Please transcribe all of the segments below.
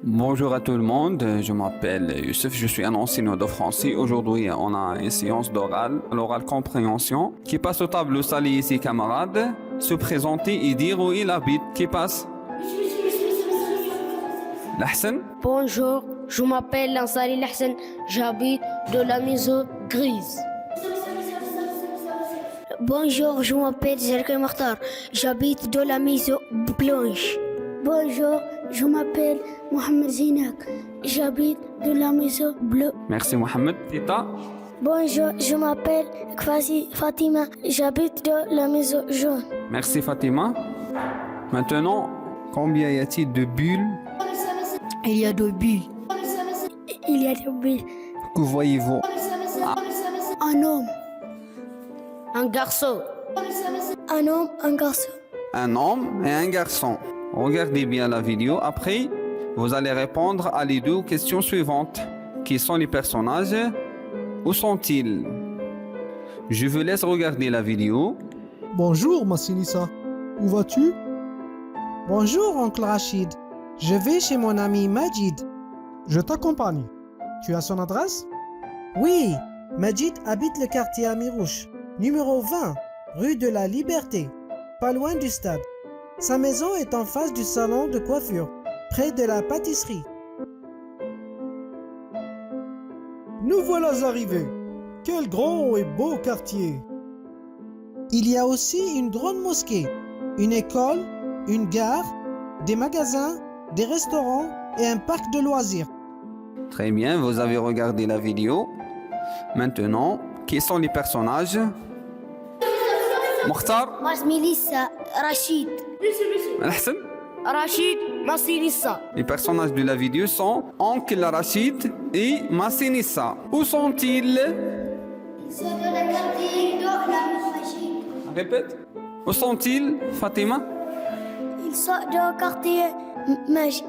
Bonjour à tout le monde, je m'appelle Youssef, je suis un enseignant de français. Aujourd'hui, on a une séance d'oral, l'oral compréhension. Qui passe au tableau, salut ici camarades, se présenter et dire où il habite. Qui passe? L'Ahsan. Bonjour, je m'appelle Ansari Lahsen, j'habite de la maison grise. Bonjour, je m'appelle Zerka Makhtar, j'habite de la maison blanche. Bonjour, je m'appelle Mohamed Zinak, j'habite de la maison bleue. Merci Mohamed. Tita. Bonjour, je m'appelle Kwasi Fatima, j'habite de la maison jaune. Merci Fatima. Maintenant, combien y a-t-il de bulles? Il y a deux bulles. Il y a deux bulles. Que voyez-vous? Un homme. Un garçon. Un homme, un garçon. Un homme et un garçon. Regardez bien la vidéo. Après, vous allez répondre à les deux questions suivantes. Qui sont les personnages? Où sont-ils? Je vous laisse regarder la vidéo. Bonjour, Massinissa. Où vas-tu? Bonjour, oncle Rachid. Je vais chez mon ami Majid. Je t'accompagne. Tu as son adresse? Oui, Majid habite le quartier Amirouche, numéro 20, rue de la Liberté, pas loin du stade. Sa maison est en face du salon de coiffure, près de la pâtisserie. Nous voilà arrivés. Quel grand et beau quartier! Il y a aussi une grande mosquée, une école, une gare, des magasins, des restaurants et un parc de loisirs. Très bien, vous avez regardé la vidéo. Maintenant, qui sont les personnages? Mokhtar? Masminissa, Rachid. Al-Hassan? Rachid, Masminissa. Les personnages de la vidéo sont Oncle Rachid et Massinissa. Où sont-ils? Ils sont dans le quartier de la Majid. Répète. Où sont-ils, Fatima? Ils sont dans le quartier Majid.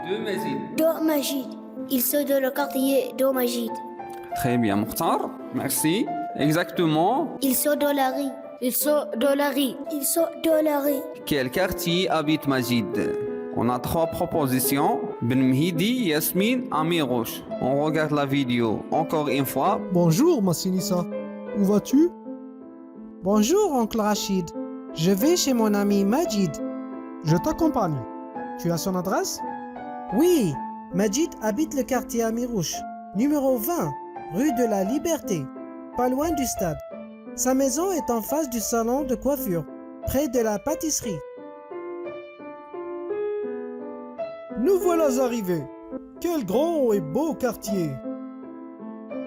De Mazid. De Majid. Ils sont dans le quartier de Majid. Très bien, Mokhtar. Merci. Exactement. Ils sont dans la rue. Ils sont dans la rue. Ils sont dans la rue. Quel quartier habite Majid? On a trois propositions. Ben Mhidi, Yasmine, Amirouche. On regarde la vidéo encore une fois. Bonjour, Massinissa. Où vas-tu? Bonjour, oncle Rachid. Je vais chez mon ami Majid. Je t'accompagne. Tu as son adresse? Oui, Majid habite le quartier Amirouche, numéro 20, rue de la Liberté, pas loin du stade. Sa maison est en face du salon de coiffure, près de la pâtisserie. Nous voilà arrivés. Quel grand et beau quartier!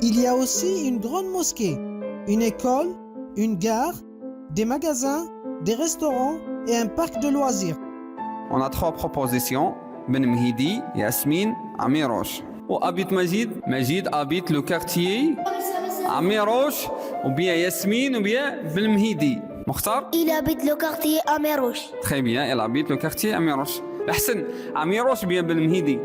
Il y a aussi une grande mosquée, une école, une gare, des magasins, des restaurants et un parc de loisirs. On a trois propositions. Ben Mhidi, Yasmine, Amirouche. Où habite Majid? Majid habite le quartier Amirouche, ou bien Yasmine, ou bien Ben Mhidi. Mokhtar? Il habite le quartier Amirouche. Très bien, elle habite le quartier Amirouche. Ahsan, Amirouche ou bien Ben Mhidi?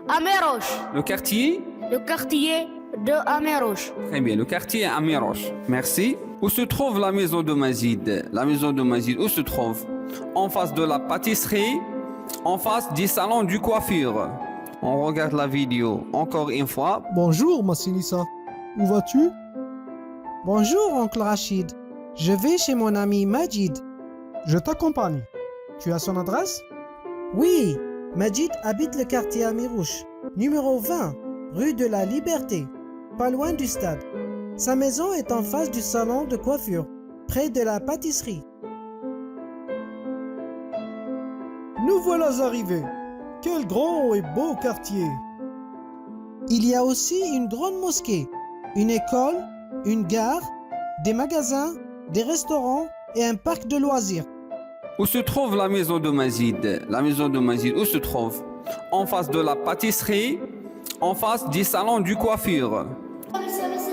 Amirouche. Le quartier? Le quartier de Amirouche. Très bien, le quartier Amirouche. Merci. Où se trouve la maison de Majid? La maison de Majid, où se trouve? En face de la pâtisserie, en face du salon du coiffure. On regarde la vidéo encore une fois. Bonjour, Massinissa. Où vas-tu? Bonjour, oncle Rachid. Je vais chez mon ami Majid. Je t'accompagne. Tu as son adresse? Oui, Majid habite le quartier Amirouche, numéro 20, rue de la Liberté, pas loin du stade. Sa maison est en face du salon de coiffure, près de la pâtisserie. Nous voilà arrivés. Quel grand et beau quartier! Il y a aussi une grande mosquée, une école, une gare, des magasins, des restaurants et un parc de loisirs. Où se trouve la maison de Majid? La maison de Majid, où se trouve? En face de la pâtisserie, en face du salon du coiffure.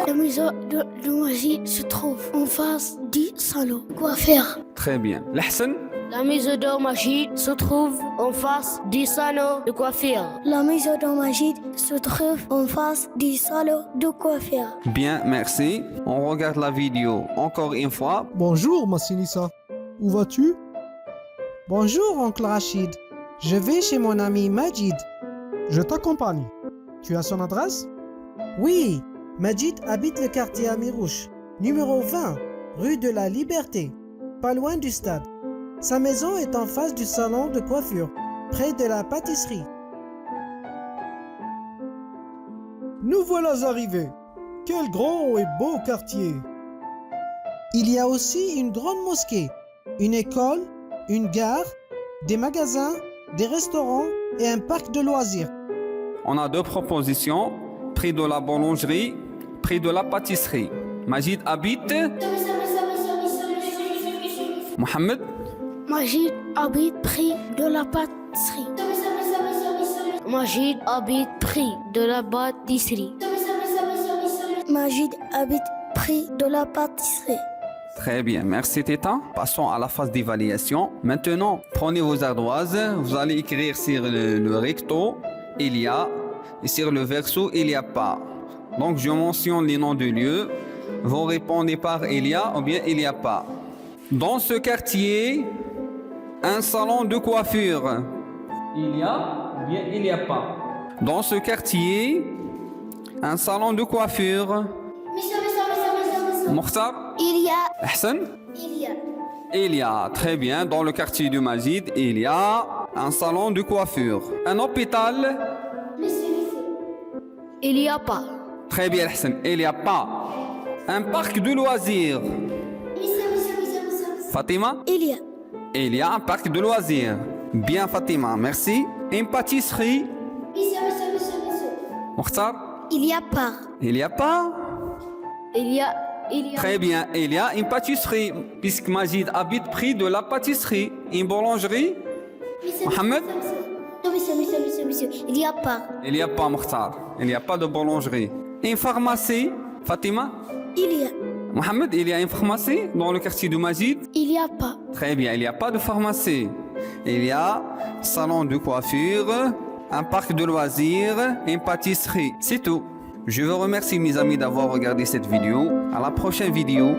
La maison de Majid se trouve en face du salon de coiffure. Très bien. L'Ahsan? La maison de Majid se trouve en face du salon de coiffure. La maison de Majid se trouve en face du salon de coiffure. Bien, merci. On regarde la vidéo encore une fois. Bonjour, Massinissa. Où vas-tu? Bonjour, oncle Rachid. Je vais chez mon ami Majid. Je t'accompagne. Tu as son adresse? Oui, Majid habite le quartier Amirouche, numéro 20, rue de la Liberté, pas loin du stade. Sa maison est en face du salon de coiffure, près de la pâtisserie. Nous voilà arrivés. Quel grand et beau quartier! Il y a aussi une grande mosquée, une école, une gare, des magasins, des restaurants et un parc de loisirs. On a deux propositions, prix de la boulangerie, prix de la pâtisserie. Majid habite. Mohamed, Majid habite près de la pâtisserie. Majid habite près de la pâtisserie. Majid habite près de la pâtisserie. très bien, merci Teta. Passons à la phase d'évaluation. Maintenant, prenez vos ardoises, vous allez écrire sur le recto, il y a, et sur le verso, il n'y a pas. Donc je mentionne les noms de lieux, vous répondez par il y a ou bien il n'y a pas. Dans ce quartier, un salon de coiffure. Il y a ou bien il n'y a pas. Dans ce quartier, un salon de coiffure. Mokhtar, Il y a. Hassan, Il y a. il y a, très bien, dans le quartier du Majid, il y a un salon de coiffure. Un hôpital, Il n'y a pas. très bien Hassan, il n'y a pas. Un parc de loisirs. Fatima, Il y a. il y a un parc de loisirs. Bien Fatima, merci. Une pâtisserie. Mokhtar, Il n'y a pas. il n'y a pas. Il y a. Très bien, il y a une pâtisserie, puisque Majid habite près de la pâtisserie. Une boulangerie, Mohamed, Monsieur. Il n'y a pas. il n'y a pas Mokhtar, il n'y a pas de boulangerie. Une pharmacie, Fatima, Il y a. Mohamed, il y a une pharmacie dans le quartier de Majid. Il n'y a pas. Très bien, il n'y a pas de pharmacie. Il y a salon de coiffure, un parc de loisirs, une pâtisserie. C'est tout. Je vous remercie mes amis d'avoir regardé cette vidéo. À la prochaine vidéo.